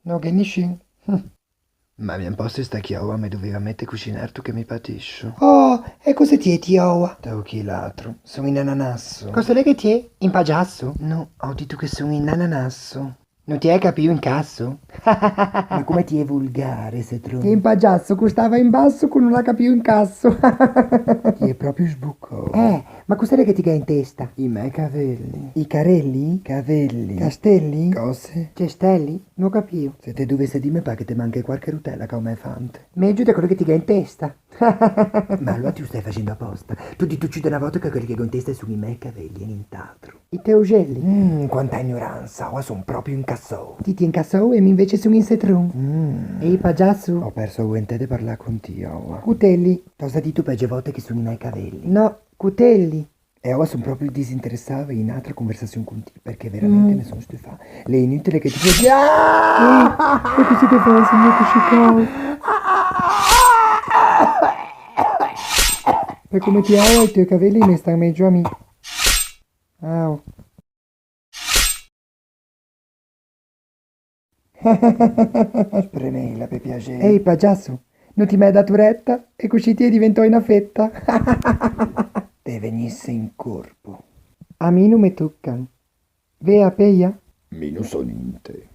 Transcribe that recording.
No, che nisci? Ma mi imposti sta chiova, mi doveva mettere a cucinare tu che mi patisci. Oh, e cosa ti è, Tioa? Teo chi l'altro? Sono in ananasso. Cosa lei che ti è? In pagiasso? No, ho detto che sono in ananasso. Non ti hai capito in casso? Ma come ti è volgare, se Che in tronco? pagiasso costava in basso con non la capivo in casso. Ti è proprio sbucco. Ma cos'è che ti ha in testa? I miei cavelli. I carelli? Cavelli. Castelli? Cose? Cestelli? Non capivo. Se te dovesse dire pa che ti manca qualche rutella come fante. Meglio di quello che ti ha in testa. Ma allora tu stai facendo apposta. Tu di tu ci una volta che quelli che con testa sono i miei cavelli e nient'altro. I teugelli? Quanta ignoranza, ora sono proprio incazzato. Ti incassò e mi invece sono in setrum. E i pagiasso? Ho perso niente di parlare con te, ora. Cutelli? T'ho sentito peggio volte che sono i miei cavelli. No, cutelli. E ora sono proprio disinteressato in altra conversazione con te, perché veramente ne sono stufato. Le inutili che ti dici... E così che fai, signor Cucicao? E come ti hai i tuoi capelli mi stanno meglio a me. Au. Spremela per piacere. Ehi, pagiasso, non ti mai dato retta? E così ti diventò una fetta. Te venisse in corpo. A me non mi toccan. Ve a peia? Mi non so niente.